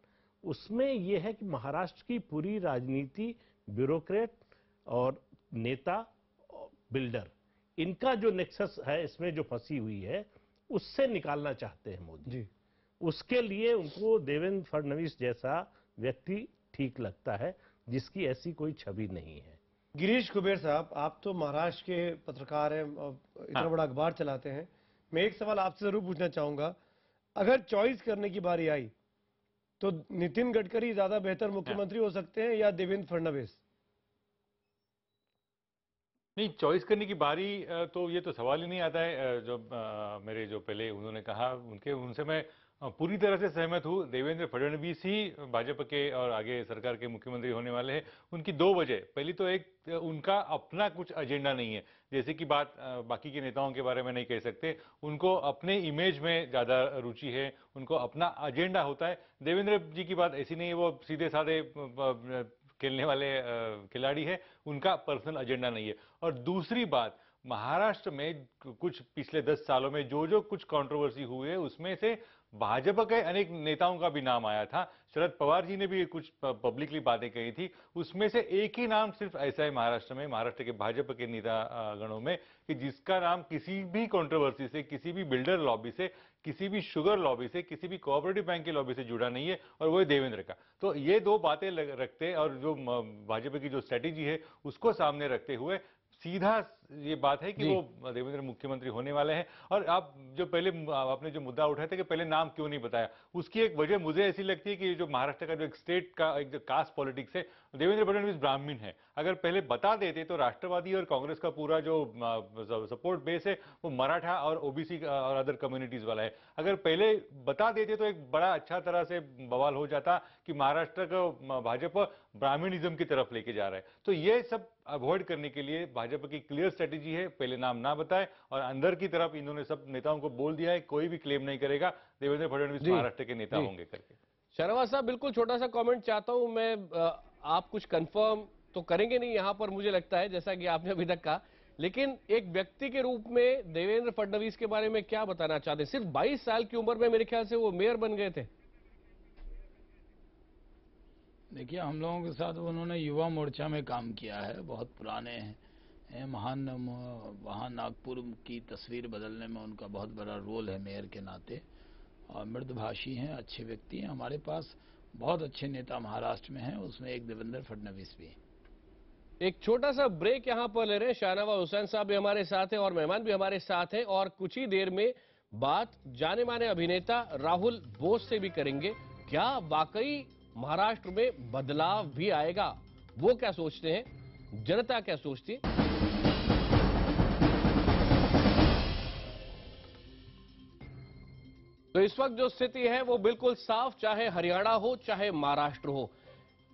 उसमें यह है कि महाराष्ट्र की पूरी राजनीति ब्यूरोक्रेट और नेता बिल्डर, इनका जो नेक्सस है, इसमें जो फंसी हुई है, उससे निकालना चाहते हैं मोदी जी। उसके लिए उनको देवेंद्र फडणवीस जैसा व्यक्ति ठीक लगता है, जिसकी ऐसी कोई छवि नहीं है। गिरीश कुबेर साहब, आप तो महाराष्ट्र के पत्रकार हैं और इतना बड़ा अखबार चलाते हैं। मैं एक सवाल आपसे जरूर पूछना चाहूंगा, अगर चॉइस करने की बारी आई तो नितिन गडकरी ज्यादा बेहतर मुख्यमंत्री हो सकते हैं या देवेंद्र फडणवीस? नहीं, चॉइस करने की बारी तो ये तो सवाल ही नहीं आता है। जो मेरे जो पहले उन्होंने कहा, उनसे मैं पूरी तरह से सहमत हूँ। देवेंद्र फडणवीस ही भाजपा के और आगे सरकार के मुख्यमंत्री होने वाले हैं। उनकी दो वजह, पहली तो एक, उनका अपना कुछ एजेंडा नहीं है, जैसे कि बात बाकी के नेताओं के बारे में नहीं कह सकते। उनको अपने इमेज में ज़्यादा रुचि है, उनको अपना एजेंडा होता है। देवेंद्र जी की बात ऐसी नहीं है, वो सीधे साधे खेलने वाले खिलाड़ी है, उनका पर्सनल एजेंडा नहीं है। और दूसरी बात, महाराष्ट्र में कुछ पिछले 10 सालों में जो कुछ कंट्रोवर्सी हुई है, उसमें से भाजपा के अनेक नेताओं का भी नाम आया था। शरद पवार जी ने भी कुछ पब्लिकली बातें कही थी। उसमें से एक ही नाम सिर्फ ऐसा है महाराष्ट्र में, महाराष्ट्र के भाजपा के नेता गणों में, कि जिसका नाम किसी भी कंट्रोवर्सी से, किसी भी बिल्डर लॉबी से, किसी भी शुगर लॉबी से, किसी भी कोऑपरेटिव बैंक की लॉबी से जुड़ा नहीं है, और वो है देवेंद्र का। तो ये दो बातें रखते और जो भाजपा की जो स्ट्रेटेजी है उसको सामने रखते हुए सीधा ये बात है कि वो देवेंद्र मुख्यमंत्री होने वाले हैं। और आप जो पहले आपने जो मुद्दा उठाया था कि पहले नाम क्यों नहीं बताया, उसकी एक वजह मुझे ऐसी लगती है कि जो महाराष्ट्र का जो एक स्टेट का एक जो कास्ट पॉलिटिक्स है, देवेंद्र फडणवीस ब्राह्मण है। अगर पहले बता देते तो राष्ट्रवादी और कांग्रेस का पूरा जो सपोर्ट बेस है वो मराठा और ओबीसी और अदर कम्युनिटीज वाला है। अगर पहले बता देते तो एक बड़ा अच्छा तरह से बवाल हो जाता कि महाराष्ट्र का भाजपा ब्राह्मणिज्म की तरफ लेके जा रहा है। तो ये सब अवॉइड करने के लिए भाजपा की क्लियर स्ट्रेटेजी है, पहले नाम ना बताए, और अंदर की तरफ इन्होंने सब नेताओं को बोल दिया है कोई भी क्लेम नहीं करेगा देवेंद्र फडणवीस महाराष्ट्र के नेता होंगे करके। शर्मा साहब, बिल्कुल छोटा सा कमेंट चाहता हूं मैं। आप कुछ कंफर्म तो करेंगे नहीं यहां पर, मुझे लगता है, जैसा कि आपने अभी तक कहा, लेकिन एक व्यक्ति के रूप में देवेंद्र फडणवीस के बारे में क्या बताना चाहते हैं? सिर्फ 22 साल की उम्र में मेरे ख्याल से वो मेयर बन गए थे। देखिए, हम लोगों के साथ उन्होंने युवा मोर्चा में काम किया है, बहुत पुराने हैं, महान, वहाँ नागपुर की तस्वीर बदलने में उनका बहुत बड़ा रोल है मेयर के नाते, और मृदभाषी हैं, अच्छे व्यक्ति हैं। हमारे पास बहुत अच्छे नेता महाराष्ट्र में हैं, उसमें एक देवेंद्र फडणवीस भी। एक छोटा सा ब्रेक यहां पर ले रहे हैं। शाहनवाज हुसैन साहब भी हमारे साथ हैं और मेहमान भी हमारे साथ हैं, और कुछ ही देर में बात जाने माने अभिनेता राहुल बोस से भी करेंगे। क्या वाकई महाराष्ट्र में बदलाव भी आएगा? वो क्या सोचते हैं, जनता क्या सोचती है? तो इस वक्त जो स्थिति है वो बिल्कुल साफ, चाहे हरियाणा हो चाहे महाराष्ट्र हो।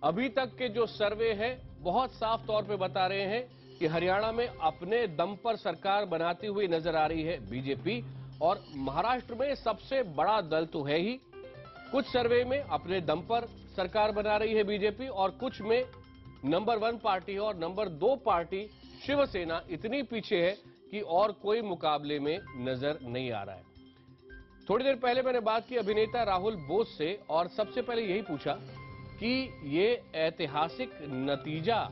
अभी तक के जो सर्वे है बहुत साफ तौर पे बता रहे हैं कि हरियाणा में अपने दम पर सरकार बनाती हुई नजर आ रही है बीजेपी, और महाराष्ट्र में सबसे बड़ा दल तो है ही। कुछ सर्वे में अपने दम पर सरकार बना रही है बीजेपी, और कुछ में नंबर 1 पार्टी और नंबर 2 पार्टी शिवसेना इतनी पीछे है कि और कोई मुकाबले में नजर नहीं आ रहा है। थोड़ी देर पहले मैंने बात की अभिनेता राहुल बोस से, और सबसे पहले यही पूछा कि ये ऐतिहासिक नतीजा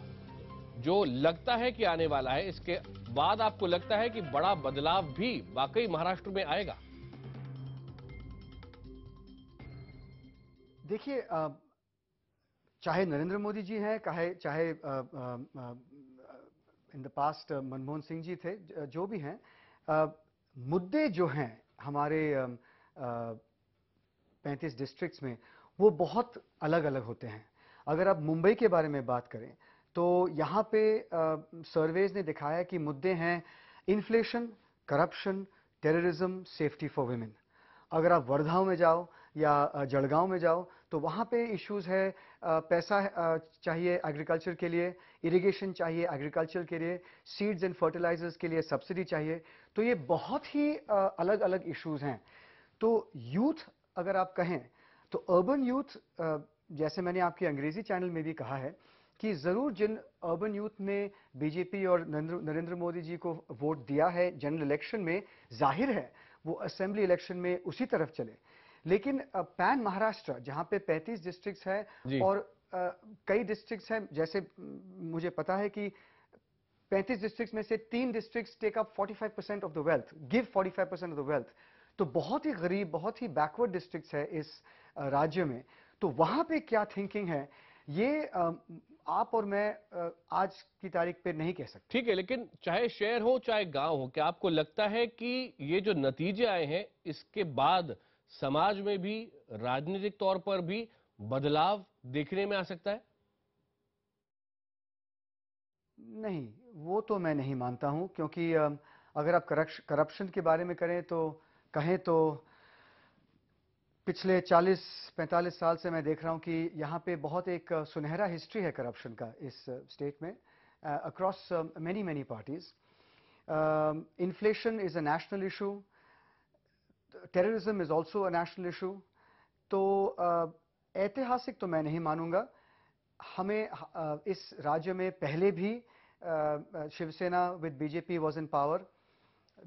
जो लगता है कि आने वाला है, इसके बाद आपको लगता है कि बड़ा बदलाव भी वाकई महाराष्ट्र में आएगा? देखिए, चाहे नरेंद्र मोदी जी हैं, चाहे in the past Manmohan Singh ji थे, जो भी हैं, मुद्दे जो हैं हमारे 35 डिस्ट्रिक्ट्स में, वो बहुत अलग अलग होते हैं। अगर आप मुंबई के बारे में बात करें तो यहाँ पे सर्वेज ने दिखाया कि मुद्दे हैं inflation, corruption, terrorism, safety for women. अगर आप वर्धा में जाओ या जलगांव में जाओ तो वहाँ पे इश्यूज है, पैसा चाहिए एग्रीकल्चर के लिए, इरिगेशन चाहिए एग्रीकल्चर के लिए, सीड्स एंड फर्टिलाइजर्स के लिए सब्सिडी चाहिए। तो ये बहुत ही अलग अलग इश्यूज हैं। तो यूथ अगर आप कहें तो अर्बन यूथ, जैसे मैंने आपके अंग्रेजी चैनल में भी कहा है कि जरूर जिन अर्बन यूथ ने बीजेपी और नरेंद्र मोदी जी को वोट दिया है जनरल इलेक्शन में, जाहिर है वो असेंबली इलेक्शन में उसी तरफ चले। लेकिन पैन महाराष्ट्र जहां पे 35 डिस्ट्रिक्ट्स है और कई डिस्ट्रिक्ट्स हैं, जैसे मुझे पता है कि 35 डिस्ट्रिक्ट्स में से 3 districts take up 45% of the wealth, give 45% of the wealth. तो बहुत ही गरीब, बहुत ही बैकवर्ड डिस्ट्रिक्ट्स है इस राज्य में। तो वहां पे क्या थिंकिंग है ये आप और मैं आज की तारीख पे नहीं कह सकते। ठीक है, लेकिन चाहे शहर हो चाहे गांव हो, क्या आपको लगता है कि ये जो नतीजे आए हैं इसके बाद समाज में भी राजनीतिक तौर पर भी बदलाव देखने में आ सकता है? नहीं, वो तो मैं नहीं मानता हूं, क्योंकि अगर आप करप्शन के बारे में कहें तो पिछले 40-45 साल से मैं देख रहा हूं कि यहां पे बहुत एक सुनहरा हिस्ट्री है करप्शन का इस स्टेट में, across many parties. Inflation is a national issue, terrorism is also a national issue. तो ऐतिहासिक तो मैं नहीं मानूंगा। हमें इस राज्य में पहले भी Shiv Sena with BJP was in power,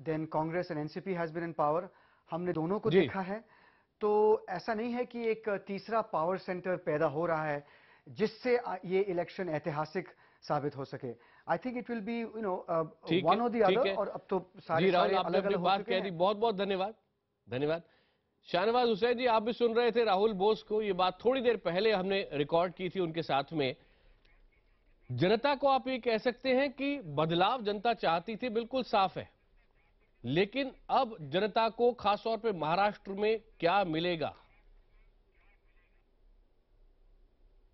then Congress and NCP has been in power. हमने दोनों को देखा है। तो ऐसा नहीं है कि एक तीसरा पावर सेंटर पैदा हो रहा है जिससे ये इलेक्शन ऐतिहासिक साबित हो सके। I think it will be one और द अदर। और अब तो सारे अलग अलग बात कह दी। बहुत बहुत धन्यवाद। धन्यवाद। शाहनवाज हुसैन जी, आप भी सुन रहे थे राहुल बोस को। ये बात थोड़ी देर पहले हमने रिकॉर्ड की थी उनके साथ में। जनता को आप ये कह सकते हैं कि बदलाव जनता चाहती थी, बिल्कुल साफ है। लेकिन अब जनता को खासतौर पे महाराष्ट्र में क्या मिलेगा?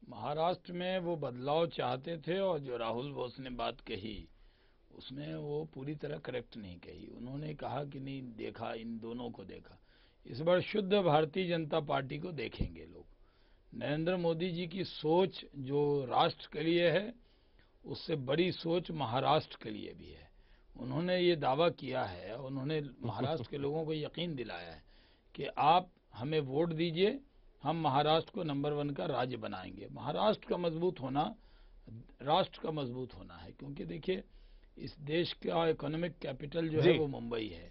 महाराष्ट्र में वो बदलाव चाहते थे और जो राहुल बोस ने बात कही उसमें वो पूरी तरह करेक्ट नहीं कही। उन्होंने कहा कि नहीं देखा, इन दोनों को देखा। इस बार शुद्ध भारतीय जनता पार्टी को देखेंगे लोग। नरेंद्र मोदी जी की सोच जो राष्ट्र के लिए है उससे बड़ी सोच महाराष्ट्र के लिए भी है। उन्होंने ये दावा किया है, उन्होंने महाराष्ट्र के लोगों को यकीन दिलाया है कि आप हमें वोट दीजिए, हम महाराष्ट्र को नंबर 1 का राज्य बनाएंगे। महाराष्ट्र का मजबूत होना राष्ट्र का मजबूत होना है, क्योंकि देखिए इस देश का इकोनॉमिक कैपिटल जो है वो मुंबई है,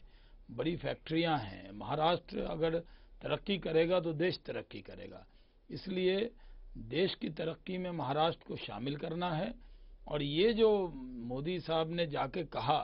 बड़ी फैक्ट्रियां हैं। महाराष्ट्र अगर तरक्की करेगा तो देश तरक्की करेगा। इसलिए देश की तरक्की में महाराष्ट्र को शामिल करना है। और ये जो मोदी साहब ने जाके कहा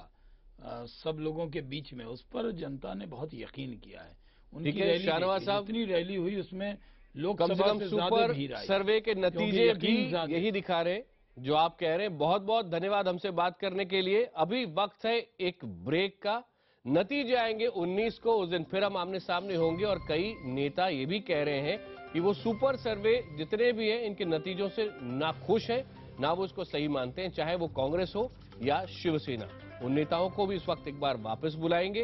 सब लोगों के बीच में, उस पर जनता ने बहुत यकीन किया है। उनकी रैली, शाहनवाज साहब, जितनी रैली हुई उसमें लोकसभा से सुपर सर्वे के नतीजे भी यही दिखा रहे जो आप कह रहे हैं। बहुत बहुत धन्यवाद हमसे बात करने के लिए। अभी वक्त है एक ब्रेक का। नतीजे आएंगे 19 को, उस दिन फिर हम आमने सामने होंगे। और कई नेता ये भी कह रहे हैं कि वो सुपर सर्वे जितने भी हैं इनके नतीजों से ना खुश है, ना वो इसको सही मानते हैं, चाहे वो कांग्रेस हो या शिवसेना। उन नेताओं को भी इस वक्त एक बार वापस बुलाएंगे।